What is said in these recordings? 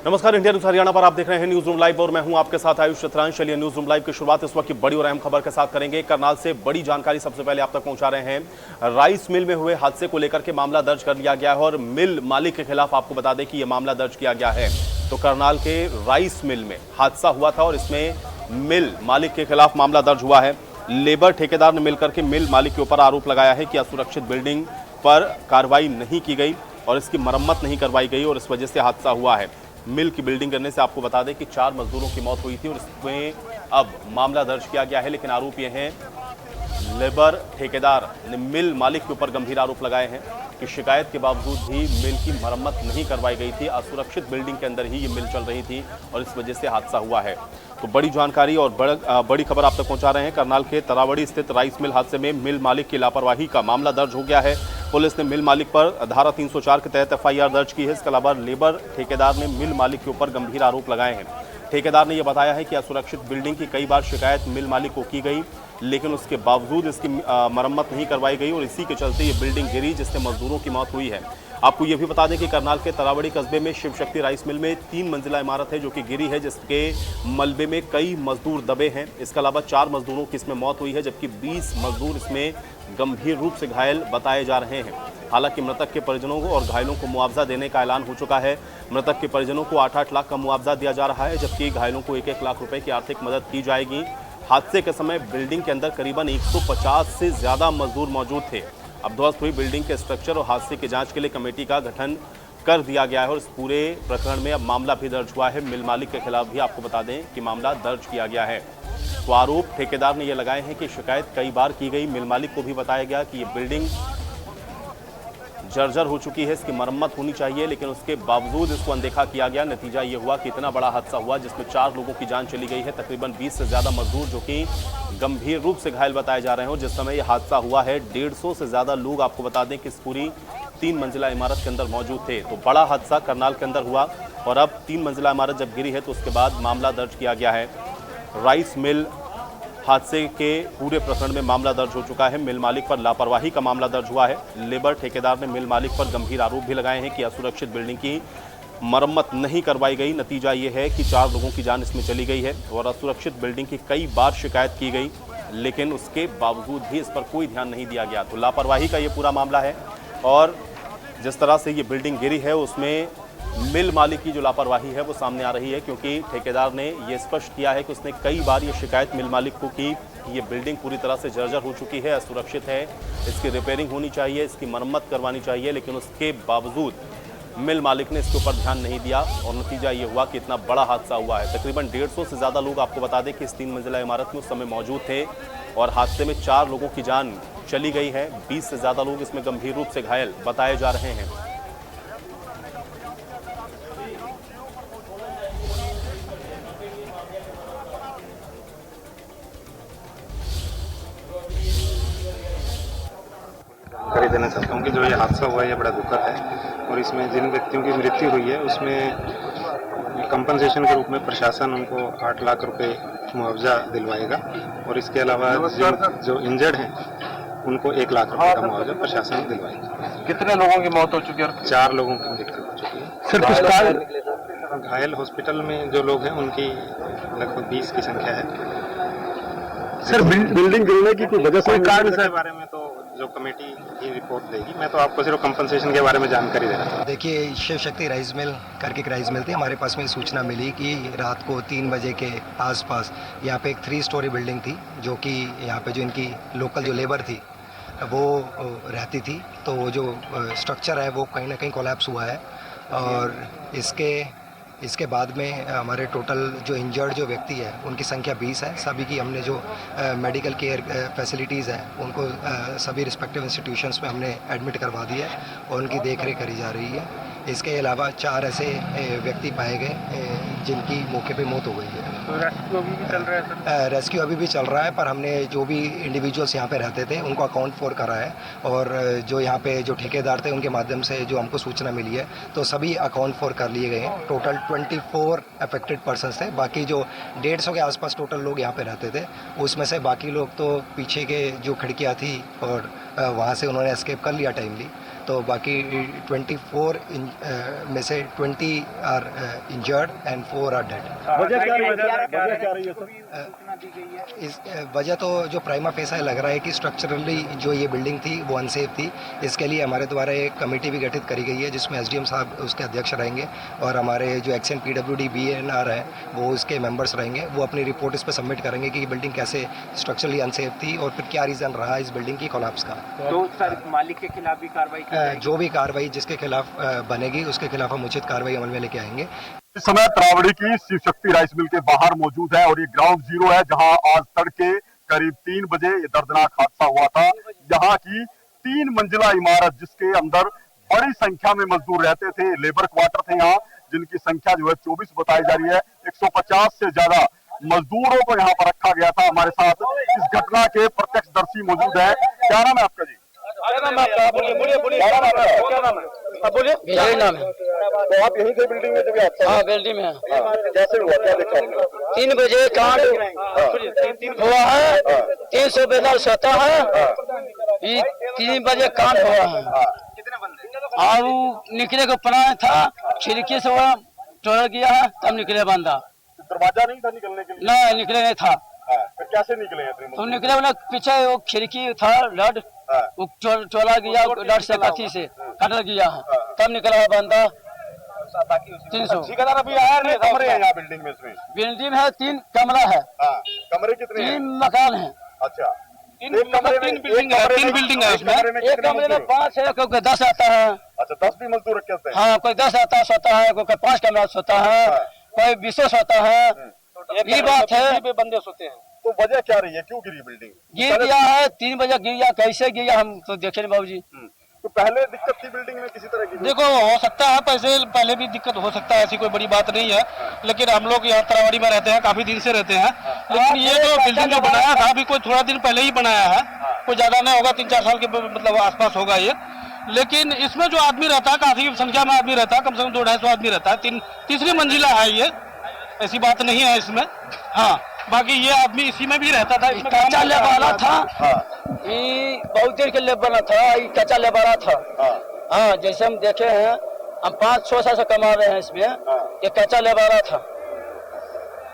नमस्कार, India news Haryana पर आप देख रहे हैं न्यूज रूम लाइव और मैं हूं आपके साथ आयुष चित्रांश। चलिए न्यूज रूम लाइव की शुरुआत इस वक्त की बड़ी और अहम खबर के साथ करेंगे। करनाल से बड़ी जानकारी सबसे पहले आप तक पहुंचा रहे हैं। राइस मिल में हुए हादसे को लेकर के मामला दर्ज कर लिया गया है और मिल मालिक के खिलाफ आपको बता दें कि यह मामला दर्ज किया गया है। तो करनाल के राइस मिल में हादसा हुआ था और इसमें मिल मालिक के खिलाफ मामला दर्ज हुआ है। लेबर ठेकेदार ने मिलकर के मिल मालिक के ऊपर आरोप लगाया है कि असुरक्षित बिल्डिंग पर कार्रवाई नहीं की गई और इसकी मरम्मत नहीं करवाई गई और इस वजह से हादसा हुआ है। मिल की बिल्डिंग गिरने से आपको बता दें कि 4 मजदूरों की मौत हुई थी और इसमें अब मामला दर्ज किया गया है। लेकिन आरोप यह है, लेबर ठेकेदार ने मिल मालिक के ऊपर गंभीर आरोप लगाए हैं कि शिकायत के बावजूद भी मिल की मरम्मत नहीं करवाई गई थी। असुरक्षित बिल्डिंग के अंदर ही ये मिल चल रही थी और इस वजह से हादसा हुआ है। तो बड़ी जानकारी और बड़ी खबर आप तक पहुंचा रहे हैं। करनाल के तरावड़ी स्थित राइस मिल हादसे में मिल मालिक की लापरवाही का मामला दर्ज हो गया है। पुलिस ने मिल मालिक पर धारा 304 के तहत FIR दर्ज की है। इसके अलावा लेबर ठेकेदार ने मिल मालिक के ऊपर गंभीर आरोप लगाए हैं। ठेकेदार ने यह बताया है कि असुरक्षित बिल्डिंग की कई बार शिकायत मिल मालिक को की गई, लेकिन उसके बावजूद इसकी मरम्मत नहीं करवाई गई और इसी के चलते ये बिल्डिंग गिरी, जिससे मजदूरों की मौत हुई है। आपको ये भी बता दें कि करनाल के तरावड़ी कस्बे में शिव शक्ति राइस मिल में 3 मंजिला इमारत है जो कि गिरी है, जिसके मलबे में कई मजदूर दबे हैं। इसके अलावा 4 मजदूरों की इसमें मौत हुई है, जबकि 20 मजदूर इसमें गंभीर रूप से घायल बताए जा रहे हैं। हालांकि मृतक के परिजनों को और घायलों को मुआवजा देने का ऐलान हो चुका है। मृतक के परिजनों को 8-8 लाख का मुआवजा दिया जा रहा है, जबकि घायलों को 1-1 लाख रुपए की आर्थिक मदद की जाएगी। हादसे के समय बिल्डिंग के अंदर करीबन 150 से ज़्यादा मजदूर मौजूद थे। अब ध्वस्त हुई बिल्डिंग के स्ट्रक्चर और हादसे की जांच के लिए कमेटी का गठन कर दिया गया है और इस पूरे प्रकरण में अब मामला भी दर्ज हुआ है। मिल मालिक के खिलाफ भी आपको बता दें कि मामला दर्ज किया गया है। तो आरोप ठेकेदार ने यह लगाए हैं कि शिकायत कई बार की गई। मिल मालिक को भी बताया गया कि ये बिल्डिंग जर्जर हो चुकी है, इसकी मरम्मत होनी चाहिए, लेकिन उसके बावजूद इसको अनदेखा किया गया। नतीजा ये हुआ कि इतना बड़ा हादसा हुआ जिसमें 4 लोगों की जान चली गई है। तकरीबन 20 से ज़्यादा मजदूर जो कि गंभीर रूप से घायल बताए जा रहे हैं। जिस समय ये हादसा हुआ है 150 से ज़्यादा लोग आपको बता दें कि इस पूरी 3 मंजिला इमारत के अंदर मौजूद थे। तो बड़ा हादसा करनाल के अंदर हुआ और अब 3 मंजिला इमारत जब गिरी है तो उसके बाद मामला दर्ज किया गया है। राइस मिल हादसे के पूरे प्रकरण में मामला दर्ज हो चुका है। मिल मालिक पर लापरवाही का मामला दर्ज हुआ है। लेबर ठेकेदार ने मिल मालिक पर गंभीर आरोप भी लगाए हैं कि असुरक्षित बिल्डिंग की मरम्मत नहीं करवाई गई। नतीजा ये है कि 4 लोगों की जान इसमें चली गई है और असुरक्षित बिल्डिंग की कई बार शिकायत की गई, लेकिन उसके बावजूद भी इस पर कोई ध्यान नहीं दिया गया। तो लापरवाही का ये पूरा मामला है और जिस तरह से ये बिल्डिंग गिरी है उसमें मिल मालिक की जो लापरवाही है वो सामने आ रही है, क्योंकि ठेकेदार ने ये स्पष्ट किया है कि उसने कई बार ये शिकायत मिल मालिक को की कि ये बिल्डिंग पूरी तरह से जर्जर हो चुकी है, असुरक्षित है, इसकी रिपेयरिंग होनी चाहिए, इसकी मरम्मत करवानी चाहिए, लेकिन उसके बावजूद मिल मालिक ने इसके ऊपर ध्यान नहीं दिया और नतीजा ये हुआ कि इतना बड़ा हादसा हुआ है। तकरीबन 150 से ज़्यादा लोग आपको बता दें कि इस 3 मंजिला इमारत में उस समय मौजूद थे और हादसे में 4 लोगों की जान चली गई है। 20 से ज़्यादा लोग इसमें गंभीर रूप से घायल बताए जा रहे हैं। जानकारी देना चाहता हूँ कि जो ये हादसा हुआ है ये बड़ा दुखद है और इसमें जिन व्यक्तियों की मृत्यु हुई है उसमें कंपनसेशन के रूप में प्रशासन उनको 8 लाख रुपए मुआवजा दिलवाएगा और इसके अलावा जो इंजर्ड हैं उनको 1 लाख रुपए का मुआवजा प्रशासन दिलवाएगा। कितने लोगों की मौत हो चुकी है? 4 लोगों की मृत्यु हो चुकी है। सर घायल हॉस्पिटल में जो लोग हैं उनकी लगभग 20 की संख्या है। सर बिल्डिंग गिरने की कोई वजह से कारण के बारे में तो जो कमेटी की रिपोर्ट देगी, मैं तो आपको सिर्फ कंपनसेशन के बारे में जानकारी दे रहा हूँ। देखिए, शिव शक्ति राइस मिल करके एक राइस मिल थी। हमारे पास में सूचना मिली कि रात को 3 बजे के आसपास यहाँ पे एक 3 स्टोरी बिल्डिंग थी, जो कि यहाँ पे जो इनकी लोकल जो लेबर थी वो रहती थी। तो वो जो स्ट्रक्चर है वो कहीं ना कहीं कोलैप्स हुआ है और इसके बाद में हमारे टोटल जो इंजर्ड जो व्यक्ति है उनकी संख्या 20 है। सभी की हमने जो मेडिकल केयर फैसिलिटीज़ हैं उनको सभी रिस्पेक्टिव इंस्टीट्यूशंस में हमने एडमिट करवा दिया है और उनकी देखरेख करी जा रही है। इसके अलावा 4 ऐसे व्यक्ति पाए गए जिनकी मौके पे मौत हो गई है। तो रेस्क्यू अभी भी चल रहा है सर? रेस्क्यू अभी भी चल रहा है, पर हमने जो भी इंडिविजुअल्स यहाँ पे रहते थे उनको अकाउंट फॉर करा है और जो यहाँ पे जो ठेकेदार थे उनके माध्यम से जो हमको सूचना मिली है तो सभी अकाउंट फॉर कर लिए गए हैं। टोटल 24 अफेक्टेड पर्सन्स थे। बाकी जो 150 के आसपास टोटल लोग यहाँ पे रहते थे, उसमें से बाकी लोग तो पीछे के जो खिड़कियाँ थी और वहाँ से उन्होंने एस्केप कर लिया टाइमली। तो बाकी 24 में से 20 are injured and 4 are dead. वजह क्या रही है सर? इस वजह तो जो प्राइमा फेसा लग रहा है कि स्ट्रक्चरली जो ये बिल्डिंग थी वो अनसेफ थी। इसके लिए हमारे द्वारा एक कमेटी भी गठित करी गई है जिसमें एसडीएम साहब उसके अध्यक्ष रहेंगे और हमारे जो एक्शन पीडब्ल्यूडी बीएनआर है वो उसके मेंबर्स रहेंगे। वो अपनी रिपोर्ट इस पर सबमिट करेंगे कि ये बिल्डिंग कैसे स्ट्रक्चरली अनसेफ थी और फिर क्या रीज़न रहा इस बिल्डिंग की कोलैप्स का। तो सर मालिक के खिलाफ भी कार्रवाई जो भी कार्रवाई जिसके खिलाफ बनेगी उसके खिलाफ हम उचित कार्रवाई अमल में लेके आएंगे। इस समय त्रावड़ी की शिव शक्ति राइस मिल के बाहर मौजूद है और ये ग्राउंड जीरो है जहां आज तड़के करीब 3 बजे ये दर्दनाक हादसा हुआ था। यहाँ की 3 मंजिला इमारत जिसके अंदर बड़ी संख्या में मजदूर रहते थे, लेबर क्वार्टर थे यहाँ, जिनकी संख्या जो है 24 बताई जा रही है। 150 से ज्यादा मजदूरों को यहाँ पर रखा गया था। हमारे साथ इस घटना के प्रत्यक्षदर्शी मौजूद है। क्या नाम है आपका जी? बोलिए। यही नाम है। तो आप यहीं के बिल्डिंग में जब हादसा? हाँ, बिल्डिंग में है। कैसे हुआ, क्या देखा? 3 बजे कांड हुआ है। 342 होता है। ये 3 बजे कांड हुआ है और निकले को प्लान था, खिड़की से वो तोड़ गया है तब निकले बंदा। दरवाजा नहीं था निकलने के लिए? नहीं, निकले नहीं था। फिर कैसे निकले हैं? तो निकले बोले पीछे वो खिड़की था लड वो चोला गया लड से कथी से कट गया है तब निकला है बंदा। 300 ठेकेदार अभी आया नहीं? कमरे हैं यहाँ बिल्डिंग में? इसमें बिल्डिंग है 3 कमरा है। कमरे कितने हैं? 3 मकान है। अच्छा, 3 बिल्डिंग है। 3 बिल्डिंग है उसमें। एक कमरे में 5 है, कोई 10 आता है। अच्छा, 10 भी मजदूर रखे होते हैं? हाँ, कोई 10 आता है सोता है, कोई 5 कमरा सोता है, कोई 20 सोता है। ये बात है, बंदे सोते हैं। तो वजह क्या रही है, क्यों गिरी बिल्डिंग? गिर गया है 3 बजे गिर गया। कैसे गिर गया हम तो देखे नहीं बाबूजी। तो पहले दिक्कत थी बिल्डिंग में किसी तरह की? देखो, हो सकता है पहले भी दिक्कत हो सकता है, ऐसी कोई बड़ी बात नहीं है। लेकिन हम लोग यहाँ तरावड़ी में रहते हैं, काफी दिन से रहते हैं। लेकिन ये जो बिल्डिंग जो बनाया था अभी कोई थोड़ा दिन पहले ही बनाया है, कोई ज्यादा नहीं होगा, 3-4 साल के मतलब आसपास होगा ये। लेकिन इसमें जो आदमी रहता है काफी संख्या में आदमी रहता है, कम से कम 200-250 आदमी रहता है। तीसरी मंजिला है ये, ऐसी बात नहीं है इसमें। हाँ, बाकी ये आदमी इसी में भी रहता था। कच्चा ले वाला था, ये बहुत देर के ले बना था, ये कच्चा ले वाला था। हाँ, जैसे हम देखे हैं, हम 5-6 साल से कमा रहे हैं इसमें। ये कच्चा ले वाला था।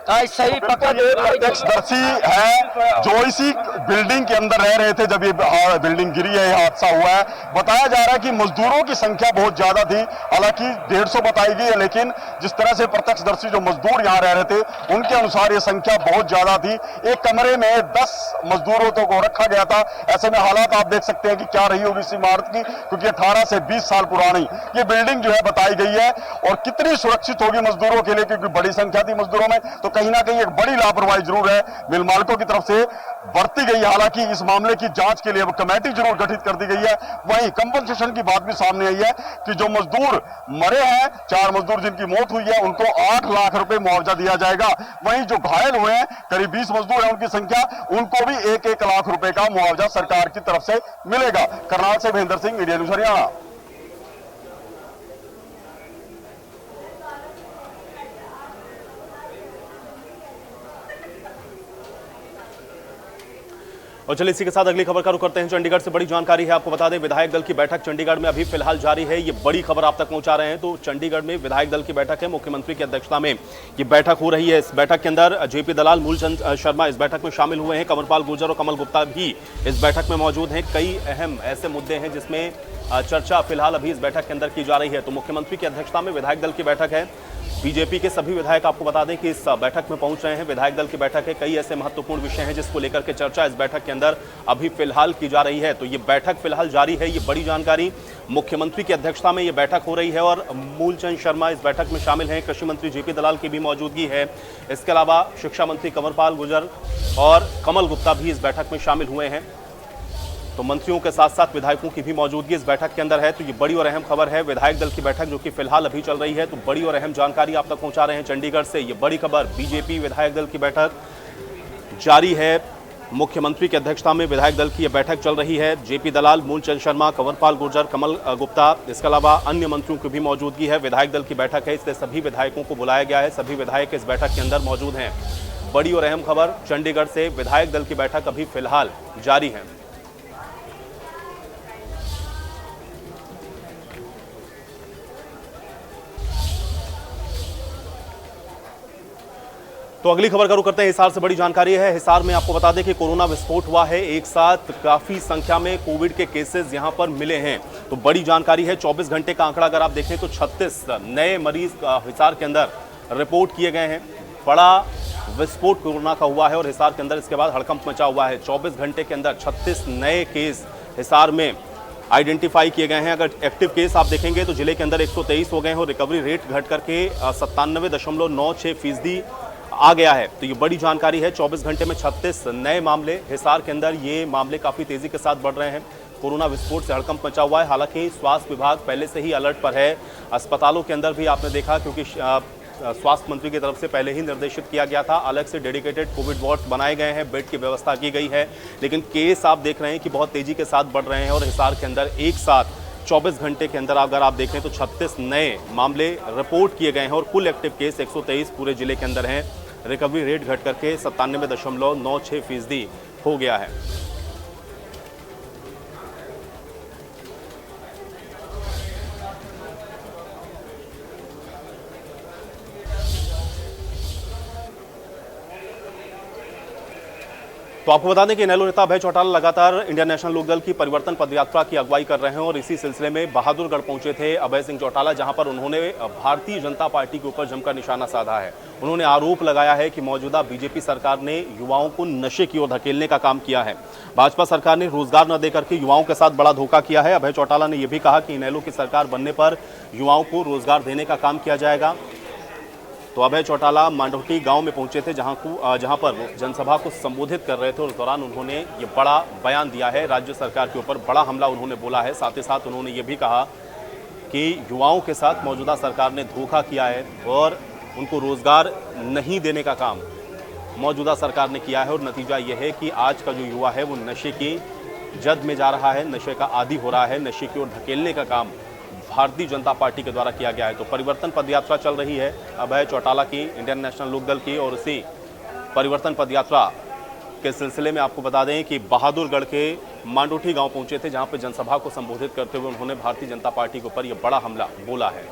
सही पकड़ प्रत्यक्षदर्शी है जो इसी बिल्डिंग के अंदर रह रहे थे जब ये बिल्डिंग गिरी है, हादसा हुआ है। बताया जा रहा है कि मजदूरों की संख्या बहुत ज्यादा थी, हालांकि 150 बताई गई है, लेकिन जिस तरह से प्रत्यक्षदर्शी जो मजदूर यहाँ रह रहे थे उनके अनुसार ये संख्या बहुत ज्यादा थी। एक कमरे में 10 मजदूरों को रखा गया था। ऐसे में हालात आप देख सकते हैं कि क्या रही होगी इस इमारत की, क्योंकि 18 से 20 साल पुरानी ये बिल्डिंग जो है बताई गई है। और कितनी सुरक्षित होगी मजदूरों के लिए, क्योंकि बड़ी संख्या थी मजदूरों में, तो कहीं ना कहीं एक बड़ी लापरवाही जरूर है मिल मालिकों की तरफ से बरती गई। हालांकि इस मामले की जांच के लिए अब कमेटी जरूर गठित कर दी गई है। वहीं कंपनसेशन की बात भी सामने आई है कि जो मजदूर मरे हैं, 4 मजदूर जिनकी मौत हुई है, उनको 8 लाख रुपए मुआवजा दिया जाएगा। वहीं जो घायल हुए हैं, करीब 20 मजदूर हैं उनकी संख्या, उनको भी 1-1 लाख रुपए का मुआवजा सरकार की तरफ से मिलेगा। करनाल से महेंद्र सिंह, इंडिया न्यूज हरियाणा। और चलिए इसी के साथ अगली खबर का रुख करते हैं। चंडीगढ़ से बड़ी जानकारी है, आपको बता दें विधायक दल की बैठक चंडीगढ़ में अभी फिलहाल जारी है। ये बड़ी खबर आप तक पहुंचा रहे हैं। तो चंडीगढ़ में विधायक दल की बैठक है, मुख्यमंत्री की अध्यक्षता में ये बैठक हो रही है। इस बैठक के अंदर जेपी दलाल, मूलचंद शर्मा इस बैठक में शामिल हुए हैं। कंवरपाल गुर्जर और कमल गुप्ता भी इस बैठक में मौजूद हैं। कई अहम ऐसे मुद्दे हैं जिसमें चर्चा फिलहाल अभी इस बैठक के अंदर की जा रही है। तो मुख्यमंत्री की अध्यक्षता में विधायक दल की बैठक है। बीजेपी के सभी विधायक आपको बता दें कि इस बैठक में पहुंच रहे हैं। विधायक दल की बैठक है, कई ऐसे महत्वपूर्ण विषय हैं जिसको लेकर के चर्चा इस बैठक के अंदर अभी फिलहाल की जा रही है। तो ये बैठक फिलहाल जारी है। ये बड़ी जानकारी, मुख्यमंत्री की अध्यक्षता में ये बैठक हो रही है और मूलचंद शर्मा इस बैठक में शामिल हैं। कृषि मंत्री जेपी दलाल की भी मौजूदगी है। इसके अलावा शिक्षा मंत्री कंवरपाल गुर्जर और कमल गुप्ता भी इस बैठक में शामिल हुए हैं। तो मंत्रियों के साथ साथ विधायकों की भी मौजूदगी इस बैठक के अंदर है। तो ये बड़ी और अहम खबर है, विधायक दल की बैठक जो कि फिलहाल अभी चल रही है। तो बड़ी और अहम जानकारी आप तक पहुंचा रहे हैं चंडीगढ़ से। ये बड़ी खबर, बीजेपी विधायक दल की बैठक जारी है। मुख्यमंत्री की अध्यक्षता में विधायक दल की यह बैठक चल रही है। जेपी दलाल, मूलचंद शर्मा, कंवरपाल गुर्जर, कमल गुप्ता, इसके अलावा अन्य मंत्रियों की भी मौजूदगी है। विधायक दल की बैठक है, इसलिए सभी विधायकों को बुलाया गया है। सभी विधायक इस बैठक के अंदर मौजूद हैं। बड़ी और अहम खबर चंडीगढ़ से, विधायक दल की बैठक अभी फिलहाल जारी है। तो अगली खबर का रुख करते हैं। हिसार से बड़ी जानकारी है। हिसार में आपको बता दें कि कोरोना विस्फोट हुआ है। एक साथ काफी संख्या में कोविड के केसेस यहां पर मिले हैं। तो बड़ी जानकारी है। 24 घंटे का आंकड़ा अगर आप देखें तो 36 नए मरीज हिसार के अंदर रिपोर्ट किए गए हैं। बड़ा विस्फोट कोरोना का हुआ है और हिसार के अंदर इसके बाद हड़कंप मचा हुआ है। 24 घंटे के अंदर 36 नए केस हिसार में आइडेंटिफाई किए गए हैं। अगर एक्टिव केस आप देखेंगे तो जिले के अंदर 123 हो गए हैं और रिकवरी रेट घट करके 97.96% आ गया है। तो ये बड़ी जानकारी है। 24 घंटे में 36 नए मामले हिसार के अंदर, ये मामले काफी तेजी के साथ बढ़ रहे हैं। कोरोना विस्फोट से हड़कंप मचा हुआ है। हालांकि स्वास्थ्य विभाग पहले से ही अलर्ट पर है। अस्पतालों के अंदर भी आपने देखा, क्योंकि स्वास्थ्य मंत्री की तरफ से पहले ही निर्देशित किया गया था, अलग से डेडिकेटेड कोविड वार्ड्स बनाए गए हैं, बेड की व्यवस्था की गई है। लेकिन केस आप देख रहे हैं कि बहुत तेजी के साथ बढ़ रहे हैं और हिसार के अंदर एक साथ 24 घंटे के अंदर अगर आप देखें तो 36 नए मामले रिपोर्ट किए गए हैं और कुल एक्टिव केस 123 पूरे जिले के अंदर हैं। रिकवरी रेट घट करके 97.96% हो गया है। तो आपको बता दें कि इनेलो नेता अभय चौटाला लगातार इंडियन नेशनल लोकदल की परिवर्तन पदयात्रा की अगुवाई कर रहे हैं और इसी सिलसिले में बहादुरगढ़ पहुंचे थे अभय सिंह चौटाला, जहां पर उन्होंने भारतीय जनता पार्टी के ऊपर जमकर निशाना साधा है। उन्होंने आरोप लगाया है कि मौजूदा बीजेपी सरकार ने युवाओं को नशे की ओर धकेलने का काम किया है। भाजपा सरकार ने रोजगार न देकर के युवाओं के साथ बड़ा धोखा किया है। अभय चौटाला ने यह भी कहा कि इनेलो की सरकार बनने पर युवाओं को रोजगार देने का काम किया जाएगा। तो अभय चौटाला मांडोटी गांव में पहुंचे थे, जहां पर वो जनसभा को संबोधित कर रहे थे और उस दौरान उन्होंने ये बड़ा बयान दिया है। राज्य सरकार के ऊपर बड़ा हमला उन्होंने बोला है। साथ ही साथ उन्होंने ये भी कहा कि युवाओं के साथ मौजूदा सरकार ने धोखा किया है और उनको रोजगार नहीं देने का काम मौजूदा सरकार ने किया है और नतीजा यह है कि आज का जो युवा है वो नशे की जद में जा रहा है, नशे का आदी हो रहा है। नशे की ओर धकेलने का काम भारतीय जनता पार्टी के द्वारा किया गया है। तो परिवर्तन पदयात्रा चल रही है अभय चौटाला की, इंडियन नेशनल लोकदल की, और इसी परिवर्तन पदयात्रा के सिलसिले में आपको बता दें कि बहादुरगढ़ के मांडोठी गांव पहुंचे थे, जहां पर जनसभा को संबोधित करते हुए उन्होंने भारतीय जनता पार्टी के ऊपर यह बड़ा हमला बोला है।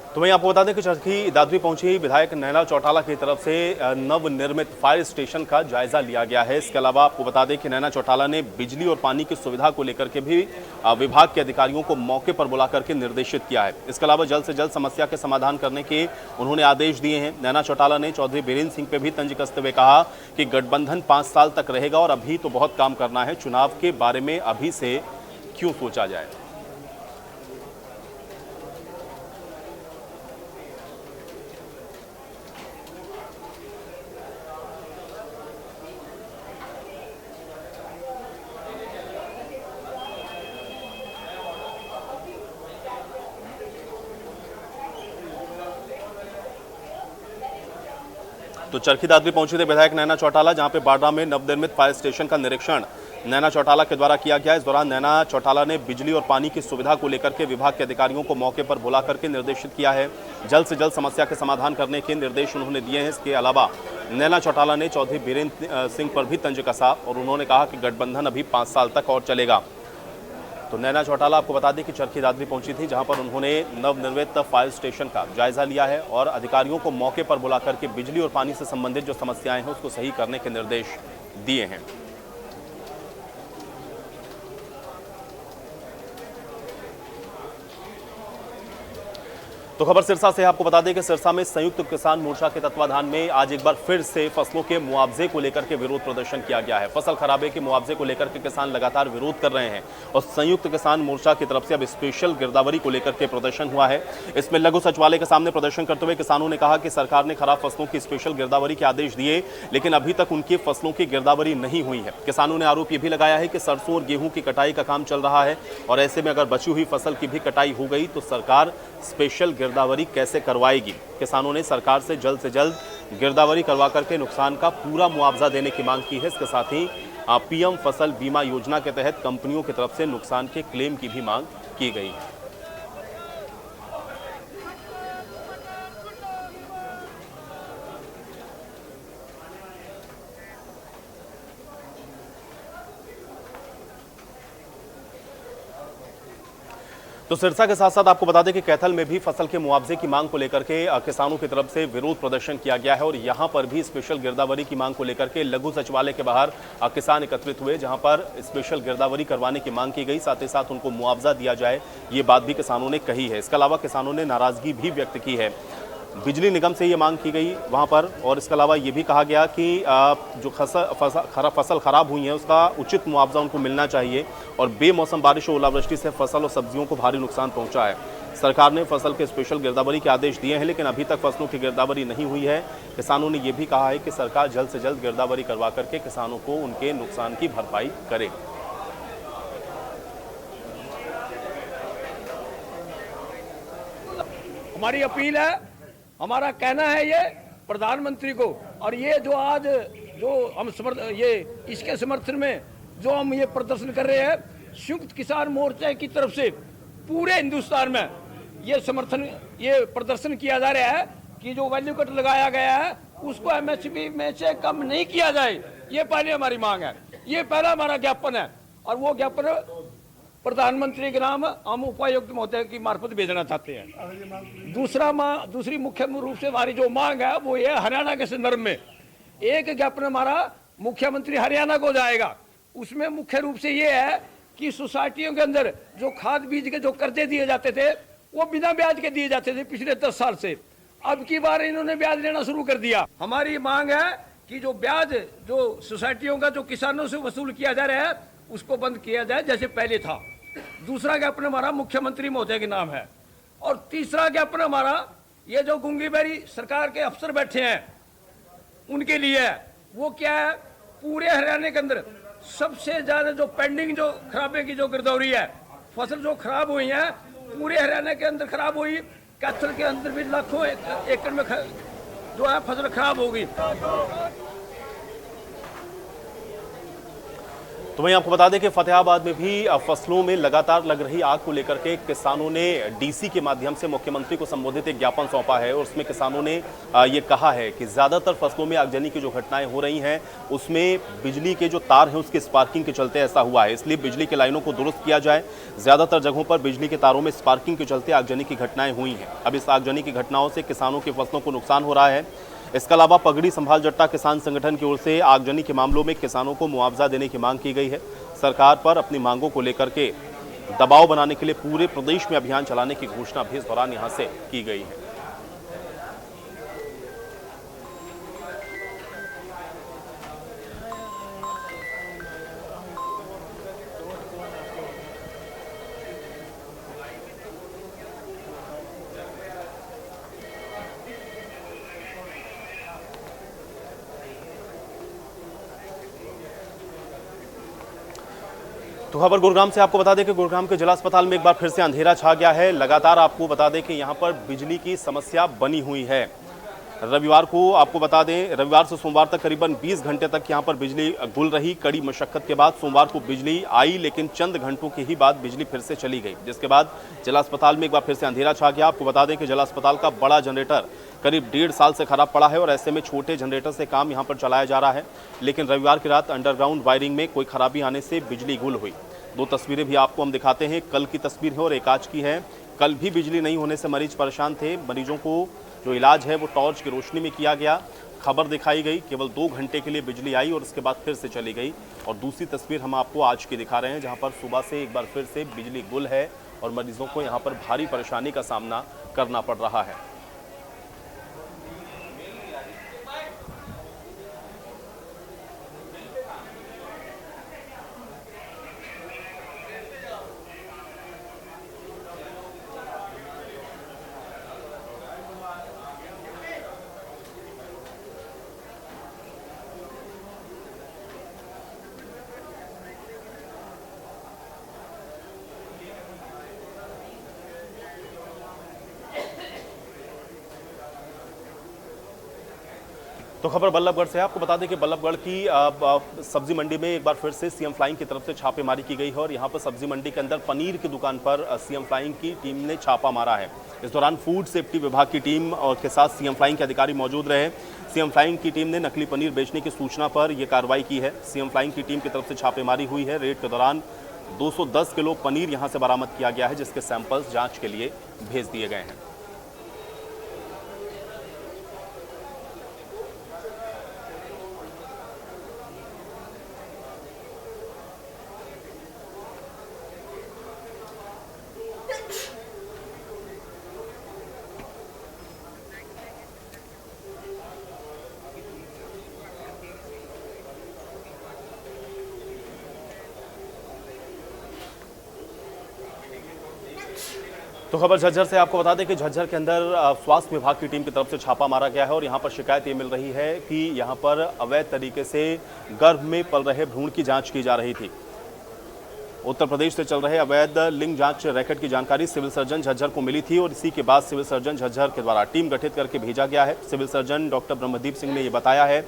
तो वहीं आपको बता दें कि चरखी दादरी पहुंची विधायक नैना चौटाला की तरफ से नवनिर्मित फायर स्टेशन का जायजा लिया गया है। इसके अलावा आपको बता दें कि नैना चौटाला ने बिजली और पानी की सुविधा को लेकर के भी विभाग के अधिकारियों को मौके पर बुला करके निर्देशित किया है। इसके अलावा जल्द से जल्द समस्या के समाधान करने के उन्होंने आदेश दिए हैं। नैना चौटाला ने चौधरी बीरेन्द्र सिंह पे भी तंज कसते हुए कहा कि गठबंधन 5 साल तक रहेगा और अभी तो बहुत काम करना है, चुनाव के बारे में अभी से क्यों सोचा जाए। तो चरखी दादरी पहुंचे थे विधायक नैना चौटाला, जहां पे बाडरा में नवनिर्मित फायर स्टेशन का निरीक्षण नैना चौटाला के द्वारा किया गया। इस दौरान नैना चौटाला ने बिजली और पानी की सुविधा को लेकर के विभाग के अधिकारियों को मौके पर बुला करके निर्देशित किया है। जल्द से जल्द समस्या के समाधान करने के निर्देश उन्होंने दिए हैं। इसके अलावा नैना चौटाला ने चौधरी बीरेन्द्र सिंह पर भी तंज कसा और उन्होंने कहा कि गठबंधन अभी 5 साल तक और चलेगा। तो नैना चौटाला आपको बता दें कि चरखी दादरी पहुंची थी, जहां पर उन्होंने नवनिर्मित फायर स्टेशन का जायजा लिया है और अधिकारियों को मौके पर बुला करके बिजली और पानी से संबंधित जो समस्याएं हैं उसको सही करने के निर्देश दिए हैं। तो खबर सिरसा से आपको बता दें कि सिरसा में संयुक्त किसान मोर्चा के तत्वाधान में आज एक बार फिर से फसलों के मुआवजे को लेकर के विरोध प्रदर्शन किया गया है। फसल खराबे के मुआवजे को लेकर के किसान लगातार विरोध कर रहे हैं और संयुक्त किसान मोर्चा की तरफ से अब स्पेशल गिरदावरी को लेकर के प्रदर्शन हुआ है। इसमें लघु सचिवालय के सामने प्रदर्शन करते हुए किसानों ने कहा कि सरकार ने खराब फसलों की स्पेशल गिरदावरी के आदेश दिए, लेकिन अभी तक उनकी फसलों की गिरदावरी नहीं हुई है। किसानों ने आरोप ये भी लगाया है कि सरसों और गेहूं की कटाई का काम चल रहा है और ऐसे में अगर बची हुई फसल की भी कटाई हो गई तो सरकार स्पेशल गिरदावरी कैसे करवाएगी। किसानों ने सरकार से जल्द गिरदावरी करवा करके नुकसान का पूरा मुआवजा देने की मांग की है। इसके साथ ही पीएम फसल बीमा योजना के तहत कंपनियों की तरफ से नुकसान के क्लेम की भी मांग की गई है। तो सिरसा के साथ साथ आपको बता दें कि कैथल में भी फसल के मुआवजे की मांग को लेकर के किसानों की तरफ से विरोध प्रदर्शन किया गया है और यहां पर भी स्पेशल गिरदावरी की मांग को लेकर के लघु सचिवालय के बाहर किसान एकत्रित हुए, जहां पर स्पेशल गिरदावरी करवाने की मांग की गई, साथ ही साथ उनको मुआवजा दिया जाए, ये बात भी किसानों ने कही है। इसके अलावा किसानों ने नाराजगी भी व्यक्त की है, बिजली निगम से ये मांग की गई वहां पर, और इसके अलावा ये भी कहा गया कि जो फसल खराब हुई है उसका उचित मुआवजा उनको मिलना चाहिए और बेमौसम बारिश और ओलावृष्टि से फसल और सब्जियों को भारी नुकसान पहुंचा है। सरकार ने फसल के स्पेशल गिरदावरी के आदेश दिए हैं, लेकिन अभी तक फसलों की गिरदावरी नहीं हुई है। किसानों ने यह भी कहा है कि सरकार जल्द से जल्द गिरदावरी करवा करके किसानों को उनके नुकसान की भरपाई करे। हमारी अपील है, हमारा कहना है ये प्रधानमंत्री को, और ये जो आज जो हम इसके समर्थन में जो हम ये प्रदर्शन कर रहे हैं, संयुक्त किसान मोर्चे की तरफ से पूरे हिंदुस्तान में ये प्रदर्शन किया जा रहा है कि जो वैल्यू कट लगाया गया है उसको एमएसपी में से कम नहीं किया जाए। ये पहले हमारी मांग है, ये पहला हमारा ज्ञापन है, और वो ज्ञापन प्रधानमंत्री के नाम हम उपायुक्त महोदय की मार्फत भेजना चाहते हैं। दूसरी मुख्य रूप से हमारी जो मांग है वो ये हरियाणा के संदर्भ में एक ज्ञापन हमारा मुख्यमंत्री हरियाणा को जाएगा। उसमें मुख्य रूप से ये है कि सोसाइटियों के अंदर जो खाद बीज के जो कर्जे दिए जाते थे वो बिना ब्याज के दिए जाते थे पिछले 10 साल से, अब की बार इन्होंने ब्याज लेना शुरू कर दिया। हमारी मांग है कि जो ब्याज जो सोसाइटियों का जो किसानों से वसूल किया जा रहा है उसको बंद किया जाए जैसे पहले था। दूसरा ज्ञापन हमारा मुख्यमंत्री महोदय के नाम है, और तीसरा ज्ञापन हमारा ये जो गुंगी बेरी सरकार के अफसर बैठे हैं उनके लिए है। वो क्या है, पूरे हरियाणा के अंदर सबसे ज्यादा जो पेंडिंग जो खराबे की जो गिरदौरी है, फसल जो खराब हुई है पूरे हरियाणा के अंदर खराब हुई, कैथल के अंदर भी लाखों एकड़ में जो है फसल खराब होगी। तो वहीं आपको बता दें कि फतेहाबाद में भी फसलों में लगातार लग रही आग को लेकर के किसानों ने डीसी के माध्यम से मुख्यमंत्री को संबोधित एक ज्ञापन सौंपा है और उसमें किसानों ने ये कहा है कि ज्यादातर फसलों में आगजनी की जो घटनाएं हो रही हैं उसमें बिजली के जो तार हैं उसके स्पार्किंग के चलते ऐसा हुआ है, इसलिए बिजली की लाइनों को दुरुस्त किया जाए। ज्यादातर जगहों पर बिजली के तारों में स्पार्किंग के चलते आगजनी की घटनाएं हुई हैं। अब इस आगजनी की घटनाओं से किसानों की फसलों को नुकसान हो रहा है। इसके अलावा पगड़ी संभाल जट्टा किसान संगठन की ओर से आगजनी के मामलों में किसानों को मुआवजा देने की मांग की गई है। सरकार पर अपनी मांगों को लेकर के दबाव बनाने के लिए पूरे प्रदेश में अभियान चलाने की घोषणा भी इस दौरान यहां से की गई है। तो खबर गुरुग्राम से आपको बता दें कि गुरुग्राम के जिला अस्पताल में एक बार फिर से अंधेरा छा गया है। लगातार आपको बता दें कि यहां पर बिजली की समस्या बनी हुई है। रविवार को आपको बता दें, रविवार से सोमवार तक करीबन 20 घंटे तक यहां पर बिजली गुल रही। कड़ी मशक्कत के बाद सोमवार को बिजली आई, लेकिन चंद घंटों के ही बाद बिजली फिर से चली गई, जिसके बाद जिला अस्पताल में एक बार फिर से अंधेरा छा गया। आपको बता दें कि जिला अस्पताल का बड़ा जनरेटर करीब 1.5 साल से खराब पड़ा है और ऐसे में छोटे जनरेटर से काम यहां पर चलाया जा रहा है, लेकिन रविवार की रात अंडरग्राउंड वायरिंग में कोई खराबी आने से बिजली गुल हुई। 2 तस्वीरें भी आपको हम दिखाते हैं, कल की तस्वीर है और एक आज की है। कल भी बिजली नहीं होने से मरीज परेशान थे। मरीजों को जो इलाज है वो टॉर्च की रोशनी में किया गया। खबर दिखाई गई, केवल 2 घंटे के लिए बिजली आई और उसके बाद फिर से चली गई। और दूसरी तस्वीर हम आपको आज की दिखा रहे हैं, जहां पर सुबह से एक बार फिर से बिजली गुल है और मरीजों को यहां पर भारी परेशानी का सामना करना पड़ रहा है। तो खबर बल्लभगढ़ से है। आपको बता दें कि बल्लभगढ़ की सब्जी मंडी में एक बार फिर से सीएम फ्लाइंग की तरफ से छापेमारी की गई है और यहां पर सब्जी मंडी के अंदर पनीर की दुकान पर सीएम फ्लाइंग की टीम ने छापा मारा है। इस दौरान फूड सेफ्टी विभाग की टीम और के साथ सीएम फ्लाइंग के अधिकारी मौजूद रहे। सीएम फ्लाइंग की टीम ने नकली पनीर बेचने की सूचना पर यह कार्रवाई की है। सीएम फ्लाइंग की टीम की तरफ से छापेमारी हुई है। रेड के दौरान 210 किलो पनीर यहां से बरामद किया गया है, जिसके सैंपल्स जांच के लिए भेज दिए गए हैं। तो खबर झज्जर से आपको बता दें कि झज्जर के अंदर स्वास्थ्य विभाग की टीम की तरफ से छापा मारा गया है और यहां पर शिकायत ये मिल रही है कि यहां पर अवैध तरीके से गर्भ में पल रहे भ्रूण की जांच की जा रही थी। उत्तर प्रदेश से चल रहे अवैध लिंग जांच रैकेट की जानकारी सिविल सर्जन झज्जर को मिली थी और इसी के बाद सिविल सर्जन झज्जर के द्वारा टीम गठित करके भेजा गया है। Civil surgeon doctor Brahmdeep Singh ने यह बताया है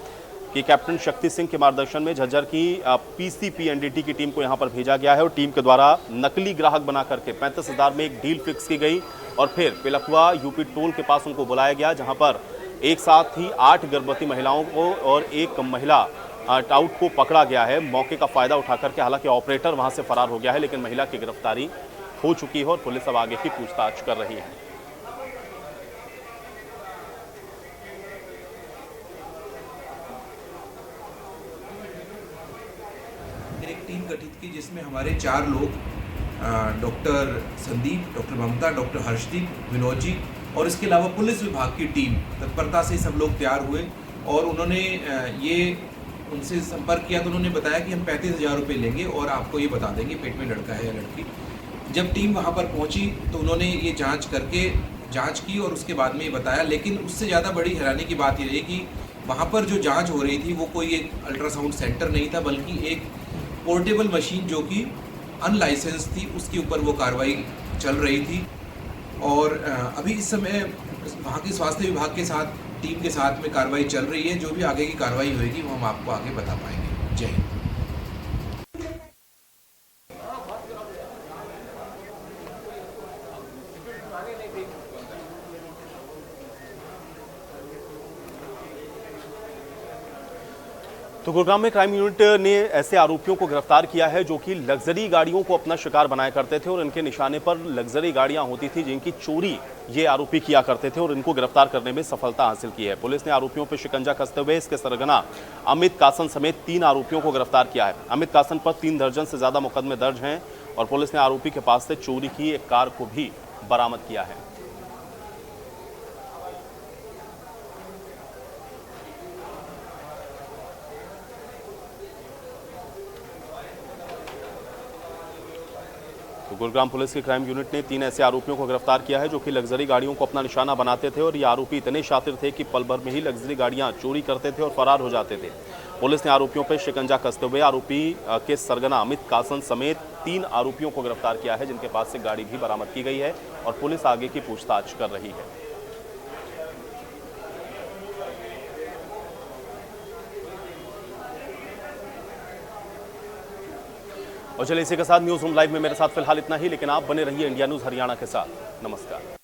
कि कैप्टन शक्ति सिंह के मार्गदर्शन में झज्जर की पीसीपीएनडीटी की टीम को यहां पर भेजा गया है और टीम के द्वारा नकली ग्राहक बना करके 35,000 में एक डील फिक्स की गई और फिर पिलखुआ यूपी टोल के पास उनको बुलाया गया, जहां पर एक साथ ही 8 गर्भवती महिलाओं को और एक महिला टाउट को पकड़ा गया है। मौके का फायदा उठा करके हालांकि ऑपरेटर वहां से फरार हो गया है, लेकिन महिला की गिरफ्तारी हो चुकी है और पुलिस अब आगे की पूछताछ कर रही है। एक टीम गठित की जिसमें हमारे 4 लोग डॉक्टर संदीप, डॉक्टर ममता, डॉक्टर हर्षदीप, विनोद जी और इसके अलावा पुलिस विभाग की टीम तत्परता से सब लोग तैयार हुए और उन्होंने ये उनसे संपर्क किया तो उन्होंने बताया कि हम 35,000 रुपये लेंगे और आपको ये बता देंगे पेट में लड़का है या लड़की। जब टीम वहाँ पर पहुँची तो उन्होंने ये जाँच की और उसके बाद में ये बताया, लेकिन उससे ज़्यादा बड़ी हैरानी की बात ये रही कि वहाँ पर जो जाँच हो रही थी वो कोई एक अल्ट्रासाउंड सेंटर नहीं था, बल्कि एक पोर्टेबल मशीन जो कि अनलाइसेंस थी उसके ऊपर वो कार्रवाई चल रही थी। और अभी इस समय वहाँ के स्वास्थ्य विभाग के साथ टीम के साथ में कार्रवाई चल रही है। जो भी आगे की कार्रवाई होगी वो हम आपको आगे बता पाएंगे। जय हिंद। तो गुरुग्राम में क्राइम यूनिट ने ऐसे आरोपियों को गिरफ्तार किया है जो कि लग्जरी गाड़ियों को अपना शिकार बनाया करते थे और इनके निशाने पर लग्जरी गाड़ियां होती थी जिनकी चोरी ये आरोपी किया करते थे और इनको गिरफ्तार करने में सफलता हासिल की है। पुलिस ने आरोपियों पर शिकंजा कसते हुए इसके सरगना अमित कासन समेत 3 आरोपियों को गिरफ्तार किया है। अमित कासन पर 3 दर्जन से ज्यादा मुकदमे दर्ज हैं और पुलिस ने आरोपी के पास से चोरी की एक कार को भी बरामद किया है। तो गुरुग्राम पुलिस की क्राइम यूनिट ने 3 ऐसे आरोपियों को गिरफ्तार किया है जो कि लग्जरी गाड़ियों को अपना निशाना बनाते थे और ये आरोपी इतने शातिर थे कि पल भर में ही लग्जरी गाड़ियां चोरी करते थे और फरार हो जाते थे। पुलिस ने आरोपियों पर शिकंजा कसते हुए आरोपी के सरगना अमित कासन समेत 3 आरोपियों को गिरफ्तार किया है जिनके पास से गाड़ी भी बरामद की गई है और पुलिस आगे की पूछताछ कर रही है। और चलिए इसी के साथ न्यूज़ रूम लाइव में मेरे साथ फिलहाल इतना ही, लेकिन आप बने रहिए इंडिया न्यूज़ हरियाणा के साथ। नमस्कार।